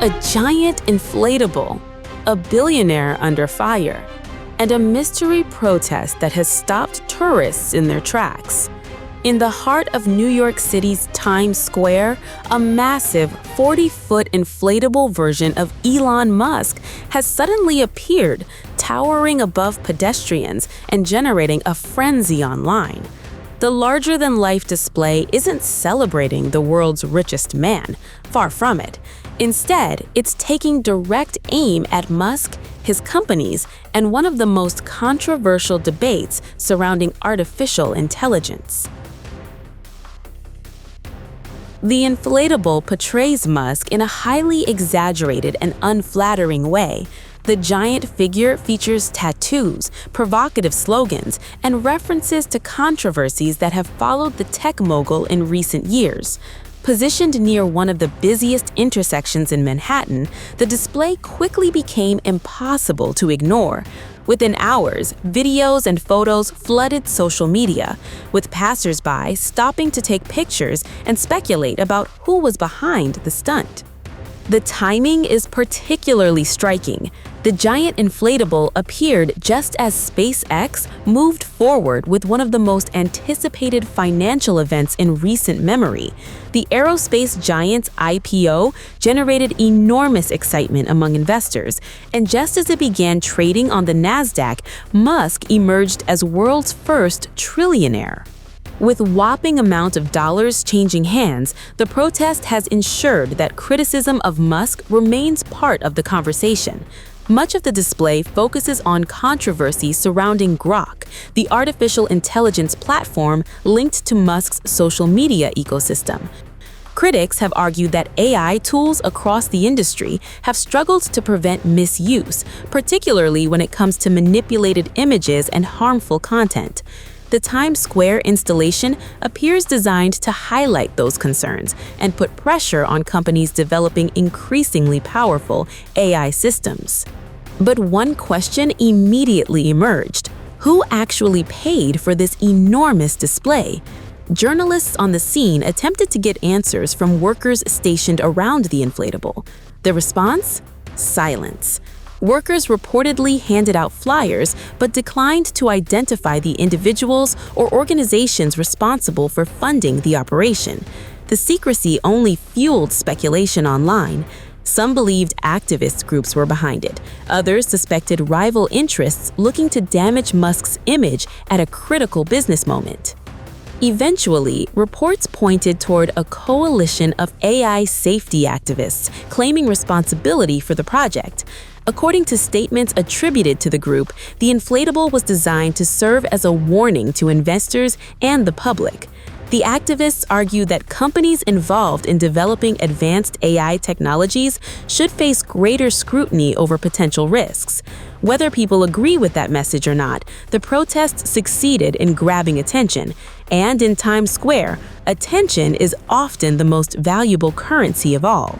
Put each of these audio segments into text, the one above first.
A giant inflatable, a billionaire under fire, and a mystery protest that has stopped tourists in their tracks. In the heart of New York City's Times Square, a massive 40-foot inflatable version of Elon Musk has suddenly appeared, towering above pedestrians and generating a frenzy online. The larger-than-life display isn't celebrating the world's richest man, far from it. Instead, it's taking direct aim at Musk, his companies, and one of the most controversial debates surrounding artificial intelligence. The inflatable portrays Musk in a highly exaggerated and unflattering way. The giant figure features tattoos, provocative slogans, and references to controversies that have followed the tech mogul in recent years. Positioned near one of the busiest intersections in Manhattan, the display quickly became impossible to ignore. Within hours, videos and photos flooded social media, with passers-by stopping to take pictures and speculate about who was behind the stunt. The timing is particularly striking. The giant inflatable appeared just as SpaceX moved forward with one of the most anticipated financial events in recent memory. The aerospace giant's IPO generated enormous excitement among investors, and just as it began trading on the Nasdaq, Musk emerged as world's first trillionaire. With a whopping amount of dollars changing hands, the protest has ensured that criticism of Musk remains part of the conversation. Much of the display focuses on controversy surrounding Grok, the artificial intelligence platform linked to Musk's social media ecosystem. Critics have argued that AI tools across the industry have struggled to prevent misuse, particularly when it comes to manipulated images and harmful content. The Times Square installation appears designed to highlight those concerns and put pressure on companies developing increasingly powerful AI systems. But one question immediately emerged: who actually paid for this enormous display? Journalists on the scene attempted to get answers from workers stationed around the inflatable. The response? Silence. Workers reportedly handed out flyers but declined to identify the individuals or organizations responsible for funding the operation. The secrecy only fueled speculation online. Some believed activist groups were behind it. Others suspected rival interests looking to damage Musk's image at a critical business moment. Eventually, reports pointed toward a coalition of AI safety activists claiming responsibility for the project. According to statements attributed to the group, the inflatable was designed to serve as a warning to investors and the public. The activists argue that companies involved in developing advanced AI technologies should face greater scrutiny over potential risks. Whether people agree with that message or not, the protests succeeded in grabbing attention. And in Times Square, attention is often the most valuable currency of all.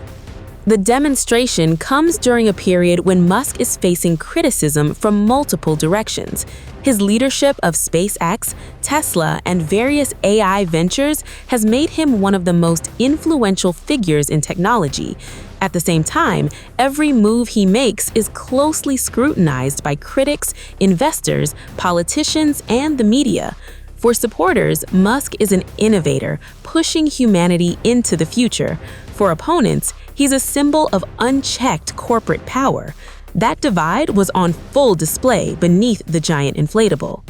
The demonstration comes during a period when Musk is facing criticism from multiple directions. His leadership of SpaceX, Tesla, and various AI ventures has made him one of the most influential figures in technology. At the same time, every move he makes is closely scrutinized by critics, investors, politicians, and the media. For supporters, Musk is an innovator, pushing humanity into the future. For opponents, he's a symbol of unchecked corporate power. That divide was on full display beneath the giant inflatable.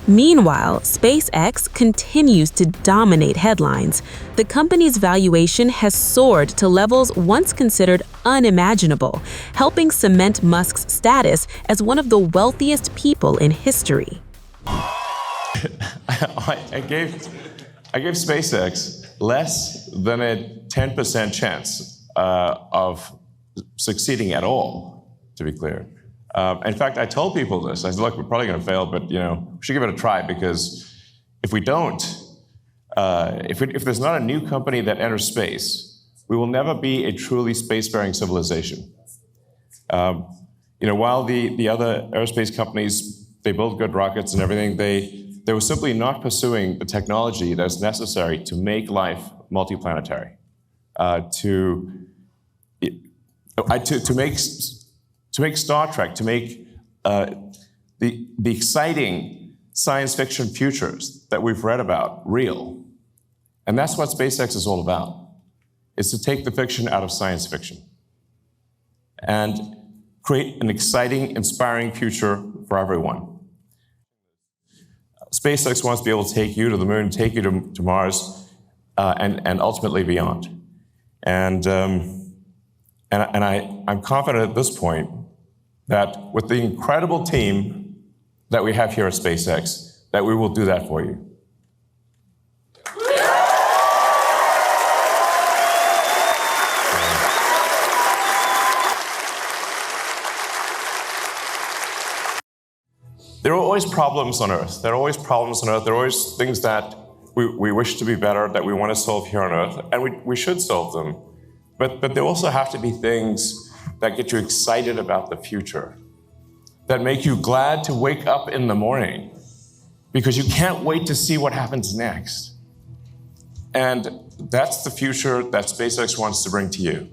Meanwhile, SpaceX continues to dominate headlines. The company's valuation has soared to levels once considered unimaginable, helping cement Musk's status as one of the wealthiest people in history. I gave SpaceX less than a 10% chance of succeeding at all, to be clear. In fact, I told people this. I said, look, we're probably going to fail, but we should give it a try, because if we don't, if there's not a new company that enters space, we will never be a truly spacefaring civilization. While the other aerospace companies, they build good rockets and everything, they were simply not pursuing the technology that's necessary to make life multi-planetary. to make Star Trek, to make the exciting science fiction futures that we've read about real. And that's what SpaceX is all about, is to take the fiction out of science fiction and create an exciting, inspiring future for everyone. SpaceX wants to be able to take you to the moon, take you to Mars, and ultimately beyond. And I'm confident at this point that with the incredible team that we have here at SpaceX, that we will do that for you. There are always problems on Earth. There are always problems on Earth. There are always things that we wish to be better, that we want to solve here on Earth, and we should solve them. But there also have to be things that get you excited about the future, that make you glad to wake up in the morning because you can't wait to see what happens next. And that's the future that SpaceX wants to bring to you.